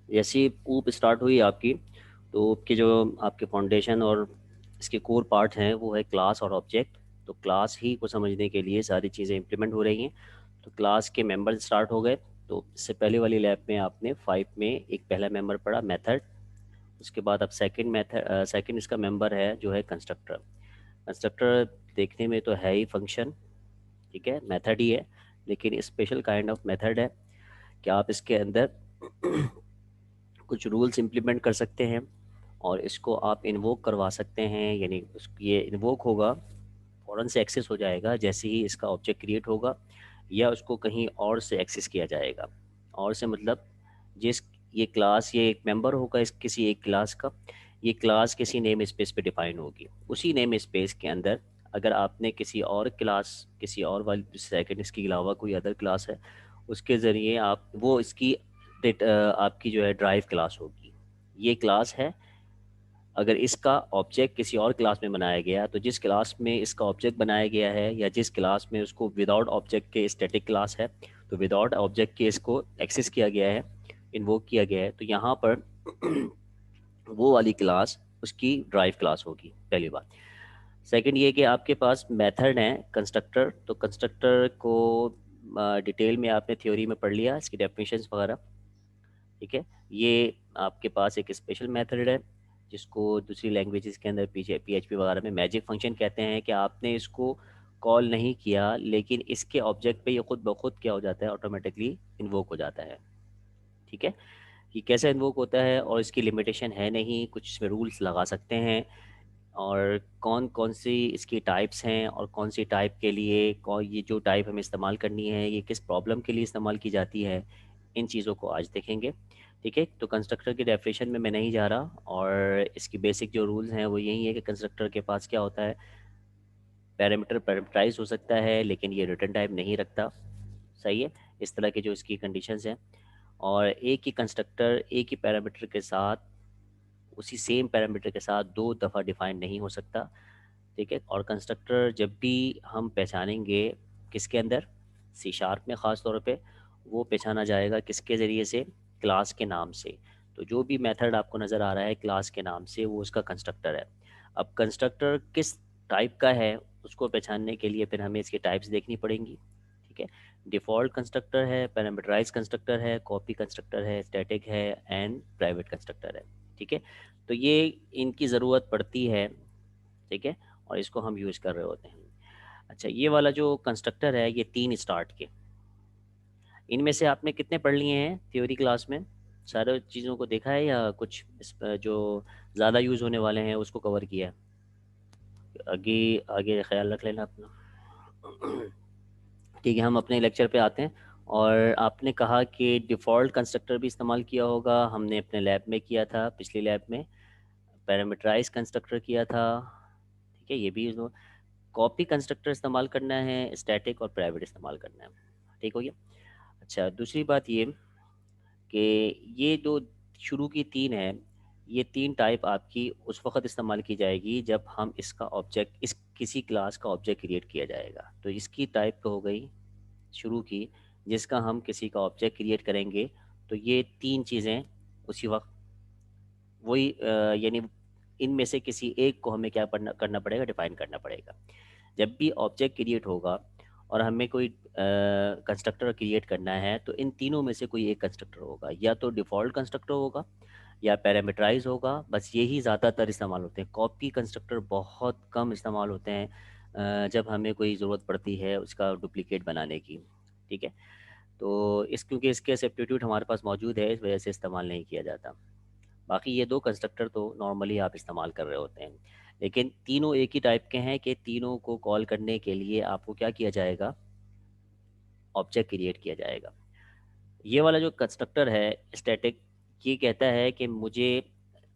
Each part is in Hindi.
जैसे ही ऊप स्टार्ट हुई आपकी, तो ऊप के जो आपके फाउंडेशन और इसके कोर पार्ट हैं वो है क्लास और ऑब्जेक्ट। तो क्लास ही को समझने के लिए सारी चीज़ें इंप्लीमेंट हो रही हैं। तो क्लास के मेंबर स्टार्ट हो गए। तो इससे पहले वाली लैब में आपने 5 में एक पहला मेंबर पढ़ा मेथड। उसके बाद अब सेकंड इसका मेंबर है जो है कंस्ट्रक्टर। कंस्ट्रक्टर देखने में तो है ही फंक्शन, ठीक है, मेथड ही है, लेकिन स्पेशल काइंड ऑफ मेथड है कि आप इसके अंदर कुछ रूल्स इंप्लीमेंट कर सकते हैं और इसको आप इन्वोक करवा सकते हैं। यानी ये इन्वोक होगा, फ़ौरन से एक्सेस हो जाएगा जैसे ही इसका ऑब्जेक्ट क्रिएट होगा, या उसको कहीं और से एक्सेस किया जाएगा। और से मतलब जिस ये क्लास, ये एक मेंबर होगा इस किसी एक क्लास का, ये क्लास किसी नेम स्पेस पे डिफाइन होगी। उसी नेम स्पेस के अंदर अगर आपने किसी और क्लास, किसी और वाली सेकंड इसके अलावा कोई अदर क्लास है, उसके ज़रिए आप वो इसकी आपकी जो है ड्राइव क्लास होगी। ये क्लास है। अगर इसका ऑब्जेक्ट किसी और क्लास में बनाया गया, तो जिस क्लास में इसका ऑब्जेक्ट बनाया गया है या जिस क्लास में उसको विदाउट ऑब्जेक्ट के स्टैटिक क्लास है, तो विदाउट ऑब्जेक्ट के इसको एक्सेस किया गया है, इन्वोक किया गया है, तो यहाँ पर वो वाली क्लास उसकी ड्राइव क्लास होगी, पहली बात। सेकंड ये कि आपके पास मेथड है कंस्ट्रक्टर। तो कंस्ट्रक्टर को डिटेल में आपने थ्योरी में पढ़ लिया, इसकी डेफिनेशंस वगैरह, ठीक है। ये आपके पास एक स्पेशल मेथड है जिसको दूसरी लैंग्वेजेस के अंदर PHP वगैरह में मैजिक फंक्शन कहते हैं, कि आपने इसको कॉल नहीं किया लेकिन इसके ऑब्जेक्ट पे ये खुद ब खुद क्या हो जाता है, ऑटोमेटिकली इन्वोक हो जाता है, ठीक है। कि कैसे इन्वोक होता है और इसकी लिमिटेशन है नहीं, कुछ इसमें रूल्स लगा सकते हैं, और कौन कौन सी इसकी टाइप्स हैं और कौन सी टाइप के लिए कौन, ये जो टाइप हमें इस्तेमाल करनी है ये किस प्रॉब्लम के लिए इस्तेमाल की जाती है, इन चीज़ों को आज देखेंगे, ठीक है। तो कंस्ट्रक्टर की डेफिनेशन में मैं नहीं जा रहा, और इसकी बेसिक जो रूल्स हैं वो यही है कि कंस्ट्रक्टर के पास क्या होता है, पैरामीटर पैरामीटराइज हो सकता है लेकिन ये रिटर्न टाइप नहीं रखता, सही है। इस तरह के जो इसकी कंडीशंस हैं, और एक ही कंस्ट्रक्टर एक ही पैरामीटर के साथ, उसी सेम पैरामीटर के साथ दो दफ़ा डिफाइन नहीं हो सकता, ठीक है। और कंस्ट्रक्टर जब भी हम पहचानेंगे किसके अंदर, C# में ख़ास तौर पे, वो पहचाना जाएगा किसके ज़रिए से, क्लास के नाम से। तो जो भी मेथड आपको नज़र आ रहा है क्लास के नाम से, वो उसका कंस्ट्रक्टर है। अब कंस्ट्रक्टर किस टाइप का है उसको पहचानने के लिए फिर हमें इसकी टाइप्स देखनी पड़ेंगी, ठीक है। डिफ़ॉल्ट कंस्ट्रक्टर है, पैरामीटराइज कंस्ट्रक्टर है, कॉपी कंस्ट्रक्टर है, स्टैटिक है, एंड प्राइवेट कंस्ट्रक्टर है, ठीक है। तो ये इनकी ज़रूरत पड़ती है, ठीक है, और इसको हम यूज़ कर रहे होते हैं। अच्छा, ये वाला जो कंस्ट्रक्टर है ये 3 स्टार्ट के, इनमें से आपने कितने पढ़ लिए हैं थ्योरी क्लास में? सारे चीज़ों को देखा है या कुछ जो ज़्यादा यूज़ होने वाले हैं उसको कवर किया है? आगे आगे ख्याल रख लेना अपना। ठीक है, हम अपने लेक्चर पे आते हैं। और आपने कहा कि डिफ़ॉल्ट कंस्ट्रक्टर भी इस्तेमाल किया होगा, हमने अपने लैब में किया था, पिछली लैब में पैरामीटराइज कंस्ट्रक्टर किया था, ठीक है। ये भी कॉपी कंस्ट्रक्टर इस्तेमाल करना है, स्टैटिक और प्राइवेट इस्तेमाल करना है, ठीक हो गया। अच्छा, दूसरी बात ये कि ये जो शुरू की 3 है, ये 3 टाइप आपकी उस वक्त इस्तेमाल की जाएगी जब हम इसका ऑब्जेक्ट, इस किसी क्लास का ऑब्जेक्ट क्रिएट किया जाएगा। तो इसकी टाइप तो हो गई शुरू की, जिसका हम किसी का ऑब्जेक्ट क्रिएट करेंगे। तो ये 3 चीज़ें उसी वक्त वही यानी इनमें से किसी एक को हमें क्या करना पड़ेगा, डिफाइन करना पड़ेगा। जब भी ऑब्जेक्ट क्रिएट होगा और हमें कोई कंस्ट्रक्टर क्रिएट करना है, तो इन तीनों में से कोई एक कंस्ट्रक्टर होगा, या तो डिफ़ॉल्ट कंस्ट्रक्टर होगा या पैरामीटराइज होगा। बस यही ज़्यादातर इस्तेमाल होते हैं, कॉपी कंस्ट्रक्टर बहुत कम इस्तेमाल होते हैं जब हमें कोई ज़रूरत पड़ती है उसका डुप्लीकेट बनाने की, ठीक है। तो क्योंकि इसके सब्स्टिट्यूट हमारे पास मौजूद है, इस वजह से इस्तेमाल नहीं किया जाता। बाकी ये 2 कंस्ट्रक्टर तो नॉर्मली आप इस्तेमाल कर रहे होते हैं, लेकिन तीनों एक ही टाइप के हैं कि तीनों को कॉल करने के लिए आपको क्या किया जाएगा, ऑब्जेक्ट क्रिएट किया जाएगा। ये वाला जो कंस्ट्रक्टर है स्टैटिक, ये कहता है कि मुझे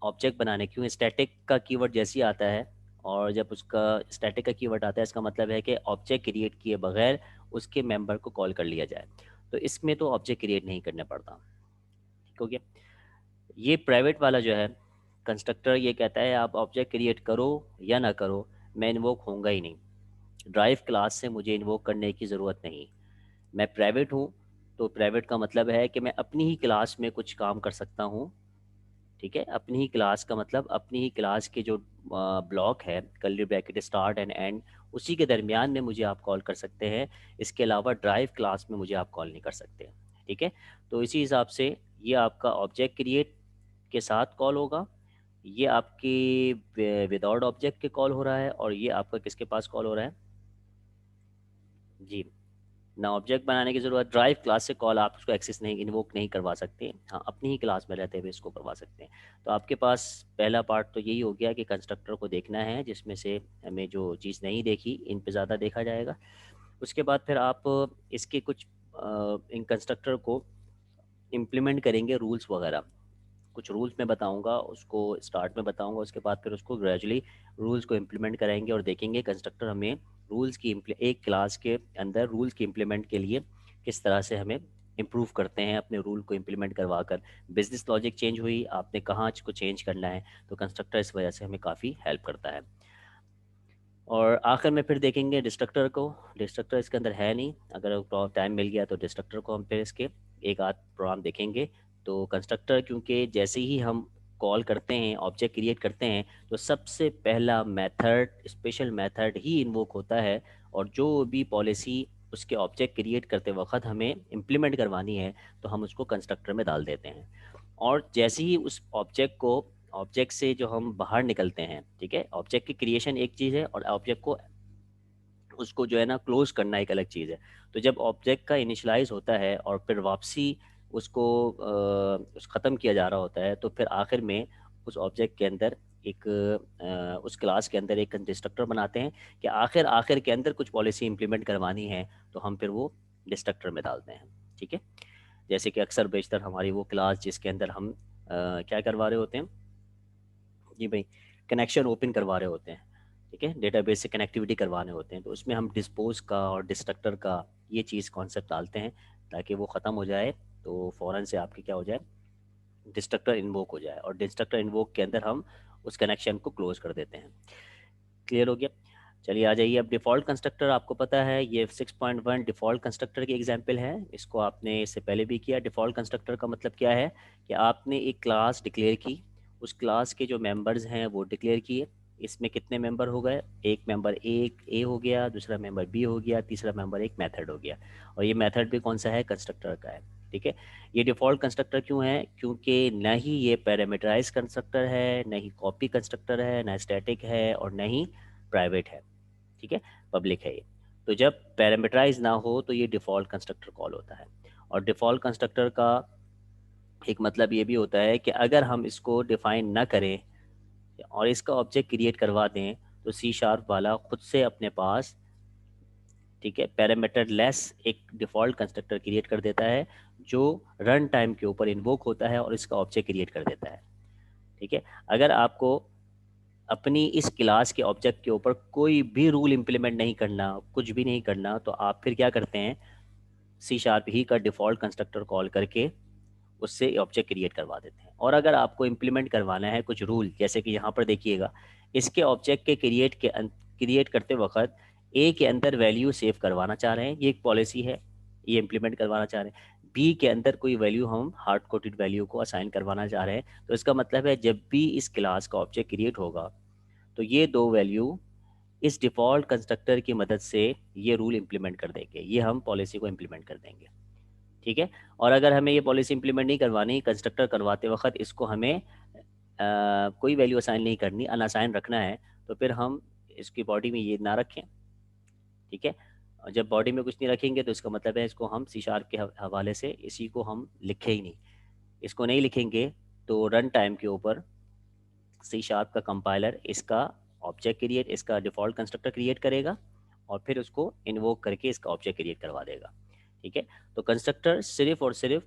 ऑब्जेक्ट बनाने, क्यों स्टैटिक का कीवर्ड जैसे ही आता है, और जब उसका स्टैटिक का कीवर्ड आता है इसका मतलब है कि ऑब्जेक्ट क्रिएट किए बगैर उसके मेंबर को कॉल कर लिया जाए। तो इसमें तो ऑब्जेक्ट क्रिएट नहीं करना पड़ता, ठीक हो गया। ये प्राइवेट वाला जो है कंस्ट्रक्टर, ये कहता है आप ऑब्जेक्ट क्रिएट करो या ना करो, मैं इन्वोक होऊंगा ही नहीं, ड्राइव क्लास से मुझे इन्वोक करने की ज़रूरत नहीं, मैं प्राइवेट हूँ, तो प्राइवेट का मतलब है कि मैं अपनी ही क्लास में कुछ काम कर सकता हूँ। ठीक है, अपनी ही क्लास का मतलब अपनी ही क्लास के जो ब्लॉक है, curly bracket start and and, उसी के दरमियान में मुझे आप कॉल कर सकते हैं। इसके अलावा ड्राइव क्लास में मुझे आप कॉल नहीं कर सकते। ठीक है, तो इसी हिसाब से ये आपका ऑब्जेक्ट क्रिएट के साथ कॉल होगा, ये आपकी विदाउट ऑब्जेक्ट के कॉल हो रहा है, और ये आपका किसके पास कॉल हो रहा है जी। ना ऑब्जेक्ट बनाने की ज़रूरत, ड्राइव क्लास से कॉल आप उसको एक्सेस नहीं, इन्वोक नहीं करवा सकते, हाँ अपनी ही क्लास में रहते हुए इसको करवा सकते हैं। तो आपके पास पहला पार्ट तो यही हो गया कि कंस्ट्रक्टर को देखना है, जिसमें से हमें जो चीज़ नहीं देखी इन पे ज़्यादा देखा जाएगा। उसके बाद फिर आप इसके कुछ इन कंस्ट्रक्टर को इम्प्लीमेंट करेंगे, रूल्स वगैरह कुछ रूल्स मैं बताऊंगा, उसको स्टार्ट में बताऊंगा, उसके बाद फिर उसको ग्रेजुअली रूल्स को इम्प्लीमेंट कराएंगे और देखेंगे कंस्ट्रक्टर हमें रूल्स की एक क्लास के अंदर रूल्स की इम्प्लीमेंट के लिए किस तरह से हमें इम्प्रूव करते हैं अपने रूल को इम्प्लीमेंट करवा कर। बिजनेस लॉजिक चेंज हुई, आपने कहाँ को चेंज करना है, तो कंस्ट्रक्टर इस वजह से हमें काफ़ी हेल्प करता है। और आखिर में फिर देखेंगे डिस्ट्रक्टर को। डिस्ट्रक्टर इसके अंदर है नहीं, अगर टाइम मिल गया तो डिस्ट्रक्टर को हम फिर इसके एक आध प्रोग्राम देखेंगे। तो कंस्ट्रक्टर क्योंकि जैसे ही हम कॉल करते हैं, ऑब्जेक्ट क्रिएट करते हैं, तो सबसे पहला मेथड, स्पेशल मेथड ही इन्वोक होता है, और जो भी पॉलिसी उसके ऑब्जेक्ट क्रिएट करते वक्त हमें इम्प्लीमेंट करवानी है तो हम उसको कंस्ट्रक्टर में डाल देते हैं। और जैसे ही उस ऑब्जेक्ट को, ऑब्जेक्ट से जो हम बाहर निकलते हैं, ठीक है, ऑब्जेक्ट की क्रिएशन एक चीज़ है और ऑब्जेक्ट को उसको जो है ना क्लोज करना एक अलग चीज़ है। तो जब ऑब्जेक्ट का इनिशलाइज होता है और फिर वापसी उसको ख़त्म किया जा रहा होता है, तो फिर आखिर में उस ऑब्जेक्ट के अंदर एक उस क्लास के अंदर एक डिस्ट्रक्टर बनाते हैं कि आखिर आखिर के अंदर कुछ पॉलिसी इंप्लीमेंट करवानी है तो हम फिर वो डिस्ट्रक्टर में डालते हैं। ठीक है, जैसे कि अक्सर बेशतर हमारी वो क्लास जिसके अंदर हम क्या करवा रहे होते हैं जी भाई, कनेक्शन ओपन करवा रहे होते हैं, ठीक है, डेटाबेस से कनेक्टिविटी करवाने होते हैं, तो उसमें हम डिस्पोज का और डिस्ट्रक्टर का ये चीज़ कॉन्सेप्ट डालते हैं ताकि वो ख़त्म हो जाए, तो फ़ौरन से आपकी क्या हो जाए, डिस्ट्रक्टर इन्वोक हो जाए, और डिस्ट्रक्टर इन्वोक के अंदर हम उस कनेक्शन को क्लोज कर देते हैं। क्लियर हो गया? चलिए आ जाइए, अब डिफ़ॉल्ट कंस्ट्रक्टर आपको पता है, ये 6.1 डिफ़ॉल्ट कंस्ट्रक्टर की एग्जांपल है, इसको आपने इससे पहले भी किया। डिफ़ॉल्ट कंस्ट्रक्टर का मतलब क्या है कि आपने एक क्लास डिक्लेयर की, उस क्लास के जो मेंबर्स हैं वो डिक्लेयर किए, इसमें कितने मेंबर हो गए, एक मेंबर एक ए हो गया, दूसरा मेंबर बी हो गया, तीसरा मेंबर एक मेथड हो गया, और ये मेथड भी कौन सा है, कंस्ट्रक्टर का है। ठीक है, ये डिफ़ॉल्ट कंस्ट्रक्टर क्यों है, क्योंकि न ही ये पैरामीटराइज कंस्ट्रक्टर है, न ही कॉपी कंस्ट्रक्टर है, न स्टैटिक है, और न ही प्राइवेट है। ठीक है, पब्लिक है ये। तो जब पैरामीटराइज ना हो तो ये डिफ़ॉल्ट कंस्ट्रक्टर कॉल होता है। और डिफ़ॉल्ट कंस्ट्रक्टर का एक मतलब ये भी होता है कि अगर हम इसको डिफ़ाइन ना करें और इसका ऑब्जेक्ट क्रिएट करवा दें, तो सी शार्प वाला खुद से अपने पास, ठीक है, पैरामीटर लेस एक डिफ़ॉल्ट कंस्ट्रक्टर क्रिएट कर देता है जो रन टाइम के ऊपर इन्वोक होता है और इसका ऑब्जेक्ट क्रिएट कर देता है। ठीक है, अगर आपको अपनी इस क्लास के ऑब्जेक्ट के ऊपर कोई भी रूल इम्प्लीमेंट नहीं करना, कुछ भी नहीं करना, तो आप फिर क्या करते हैं, सी शार्प ही का डिफ़ॉल्ट कंस्ट्रक्टर कॉल करके उससे ऑब्जेक्ट क्रिएट करवा देते हैं। और अगर आपको इम्प्लीमेंट करवाना है कुछ रूल, जैसे कि यहाँ पर देखिएगा, इसके ऑब्जेक्ट के क्रिएट करते वक्त ए के अंदर वैल्यू सेव करवाना चाह रहे हैं, ये एक पॉलिसी है, ये इम्प्लीमेंट करवाना चाह रहे हैं। बी के अंदर कोई वैल्यू हम हार्ड कोडेड वैल्यू को असाइन करवाना चाह रहे हैं, तो इसका मतलब है जब भी इस क्लास का ऑब्जेक्ट क्रिएट होगा तो ये दो वैल्यू इस डिफ़ॉल्ट कंस्ट्रक्टर की मदद से ये रूल इम्प्लीमेंट कर देंगे, ये हम पॉलिसी को इम्प्लीमेंट कर देंगे। ठीक है, और अगर हमें ये पॉलिसी इम्प्लीमेंट नहीं करवानी, कंस्ट्रक्टर करवाते वक्त इसको हमें कोई वैल्यू असाइन नहीं करनी, अनअसाइन रखना है, तो फिर हम इसकी बॉडी में ये ना रखें। ठीक है, और जब बॉडी में कुछ नहीं रखेंगे तो इसका मतलब है इसको हम सी शार्प के हवाले से इसी को हम लिखे ही नहीं, इसको नहीं लिखेंगे तो रन टाइम के ऊपर सी शार्प का कंपाइलर इसका ऑब्जेक्ट क्रिएट, इसका डिफ़ॉल्ट कंस्ट्रक्टर क्रिएट करेगा और फिर उसको इन्वोक करके इसका ऑब्जेक्ट क्रिएट करवा देगा। ठीक है, तो कंस्ट्रक्टर सिर्फ और सिर्फ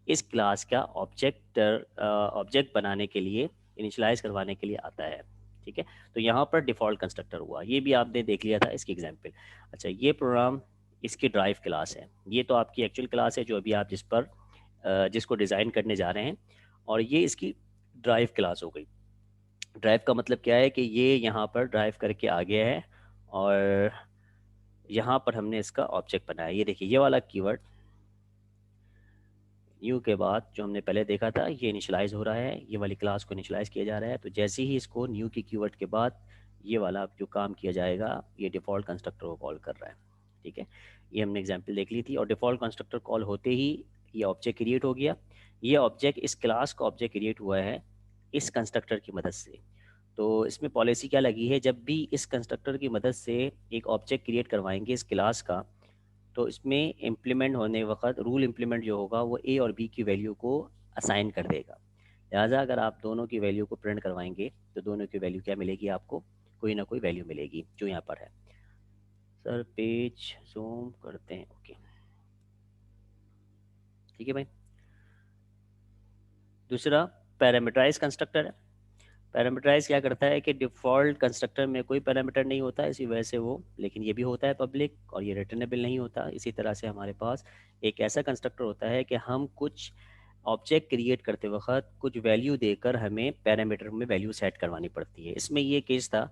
इस क्लास का ऑब्जेक्ट बनाने के लिए, इनिशियलाइज करवाने के लिए आता है। ठीक है, तो यहाँ पर डिफ़ॉल्ट कंस्ट्रक्टर हुआ, ये भी आपने देख लिया था इसकी एग्जांपल। अच्छा, ये प्रोग्राम इसकी ड्राइव क्लास है, ये तो आपकी एक्चुअल क्लास है जो अभी आप जिसको डिज़ाइन करने जा रहे हैं, और ये इसकी ड्राइव क्लास हो गई। ड्राइव का मतलब क्या है कि ये यहाँ पर ड्राइव करके आ गया है और यहाँ पर हमने इसका ऑब्जेक्ट बनाया। ये देखिए, ये वाला कीवर्ड न्यू के बाद जो हमने पहले देखा था ये इनिशियलाइज हो रहा है, ये वाली क्लास को इनिशियलाइज किया जा रहा है। तो जैसे ही इसको न्यू की कीवर्ड के बाद ये वाला जो काम किया जाएगा, ये डिफ़ॉल्ट कंस्ट्रक्टर को कॉल कर रहा है। ठीक है, ये हमने एग्जांपल देख ली थी। और डिफ़ॉल्ट कंस्ट्रक्टर कॉल होते ही ये ऑब्जेक्ट क्रिएट हो गया। ये ऑब्जेक्ट, इस क्लास का ऑब्जेक्ट क्रिएट हुआ है इस कंस्ट्रक्टर की मदद से। तो इसमें पॉलिसी क्या लगी है, जब भी इस कंस्ट्रक्टर की मदद से एक ऑब्जेक्ट क्रिएट करवाएंगे इस क्लास का, तो इसमें इम्प्लीमेंट होने वक्त रूल इम्प्लीमेंट जो होगा वो ए और बी की वैल्यू को असाइन कर देगा। लिहाजा अगर आप दोनों की वैल्यू को प्रिंट करवाएंगे तो दोनों की वैल्यू क्या मिलेगी आपको, कोई ना कोई वैल्यू मिलेगी जो यहाँ पर है। सर पेज जूम करते हैं, ओके ठीक है भाई। दूसरा पैरामीटराइज कंस्ट्रक्टर है। पैरामीटराइज क्या करता है कि डिफ़ॉल्ट कंस्ट्रक्टर में कोई पैरामीटर नहीं होता, इसी वजह से वो, लेकिन ये भी होता है पब्लिक और ये रिटर्नेबल नहीं होता। इसी तरह से हमारे पास एक ऐसा कंस्ट्रक्टर होता है कि हम कुछ ऑब्जेक्ट क्रिएट करते वक्त कुछ वैल्यू देकर हमें पैरामीटर में वैल्यू सेट करवानी पड़ती है। इसमें ये केस था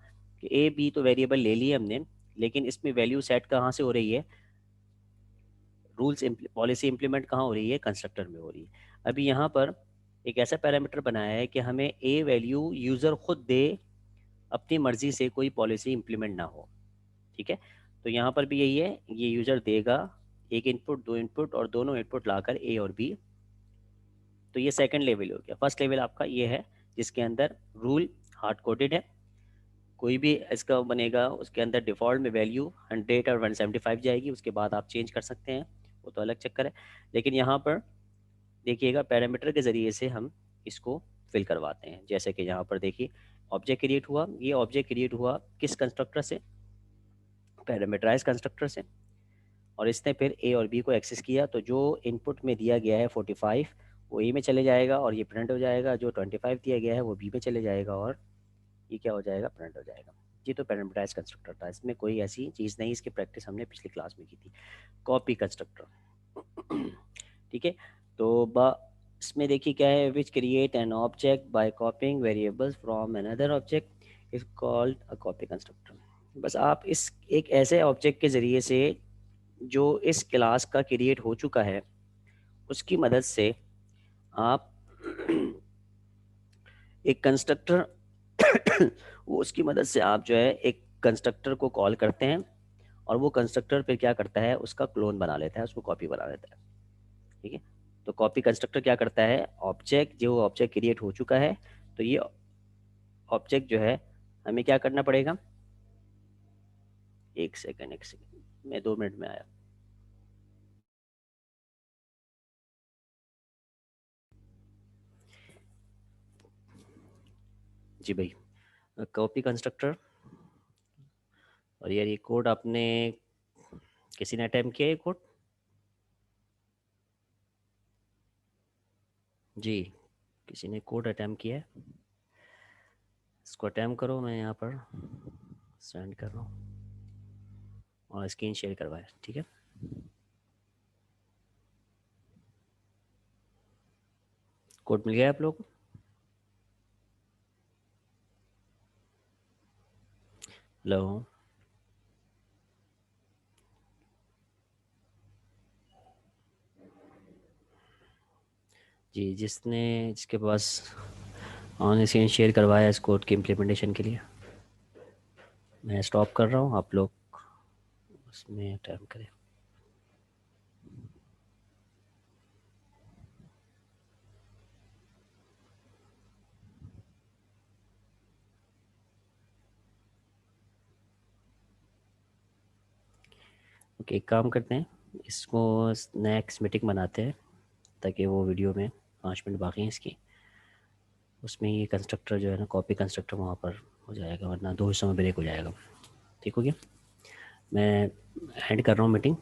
कि ए बी तो वेरिएबल ले लिए हमने, लेकिन इसमें वैल्यू सेट कहाँ से हो रही है, रूल्स पॉलिसी इंप्लीमेंट कहाँ हो रही है, कंस्ट्रक्टर में हो रही है। अभी यहाँ पर एक ऐसा पैरामीटर बनाया है कि हमें ए वैल्यू यूज़र खुद दे, अपनी मर्जी से कोई पॉलिसी इंप्लीमेंट ना हो। ठीक है, तो यहाँ पर भी यही है, ये यूज़र देगा एक इनपुट, दो इनपुट और दोनों इनपुट लाकर ए और बी। तो ये सेकंड लेवल हो गया। फर्स्ट लेवल आपका ये है जिसके अंदर रूल हार्ड कोडेड है, कोई भी इसका बनेगा उसके अंदर डिफ़ॉल्ट में वैल्यू 100 और 175 जाएगी, उसके बाद आप चेंज कर सकते हैं, वो तो अलग चक्कर है। लेकिन यहाँ पर देखिएगा पैरामीटर के ज़रिए से हम इसको फिल करवाते हैं। जैसे कि यहाँ पर देखिए ऑब्जेक्ट क्रिएट हुआ, ये ऑब्जेक्ट क्रिएट हुआ किस कंस्ट्रक्टर से, पैरामीटराइज कंस्ट्रक्टर से। और इसने फिर ए और बी को एक्सेस किया, तो जो इनपुट में दिया गया है 45 वो ए में चले जाएगा और ये प्रिंट हो जाएगा, जो 25 दिया गया है वो बी में चले जाएगा और ये क्या हो जाएगा, प्रिंट हो जाएगा। ये तो पैरामीटराइज कंस्ट्रक्टर था, इसमें कोई ऐसी चीज़ नहीं, इसकी प्रैक्टिस हमने पिछली क्लास में की थी। कॉपी कंस्ट्रक्टर ठीक है, तो इसमें देखिए क्या है, which create an object by कॉपिंग variables from another object is called a copy constructor. बस आप इस एक ऐसे ऑब्जेक्ट के ज़रिए से जो इस क्लास का क्रिएट हो चुका है उसकी मदद से आप एक कंस्ट्रक्टर वो उसकी मदद से आप जो है एक कंस्ट्रक्टर को कॉल करते हैं और वो कंस्ट्रक्टर फिर क्या करता है, उसका क्लोन बना लेता है, उसको कॉपी बना लेता है। ठीक है, तो कॉपी कंस्ट्रक्टर क्या करता है, ऑब्जेक्ट जो ऑब्जेक्ट क्रिएट हो चुका है, तो ये ऑब्जेक्ट जो है हमें क्या करना पड़ेगा, एक सेकंड एक सेकंड, मैं 2 मिनट में आया। जी भाई, कॉपी कंस्ट्रक्टर। और यार ये कोड आपने, किसी ने अटैम्प्ट किया ये कोड? जी, किसी ने कोड अटैम्प्ट किया है? इसको अटैम्प्ट करो, मैं यहाँ पर सेंड कर रहा हूँ और स्क्रीन शेयर करवाए, ठीक है। कोड मिल गया आप लोग को? हेलो जी, जिसके पास ऑन स्क्रीन शेयर करवाया इस कोड की इम्प्लीमेंटेशन के लिए, मैं स्टॉप कर रहा हूँ, आप लोग उसमें अटैम्प्ट करें। ओके, एक काम करते हैं, इसको नेक्स्ट मीटिंग बनाते हैं ताकि वो वीडियो में 5 मिनट बाकी हैं इसकी, उसमें ये कंस्ट्रक्टर जो है ना, कॉपी कंस्ट्रक्टर वहाँ पर हो जाएगा, वरना 2 हिस्सों में ब्रेक हो जाएगा। ठीक हो गया, मैं एंड कर रहा हूँ मीटिंग।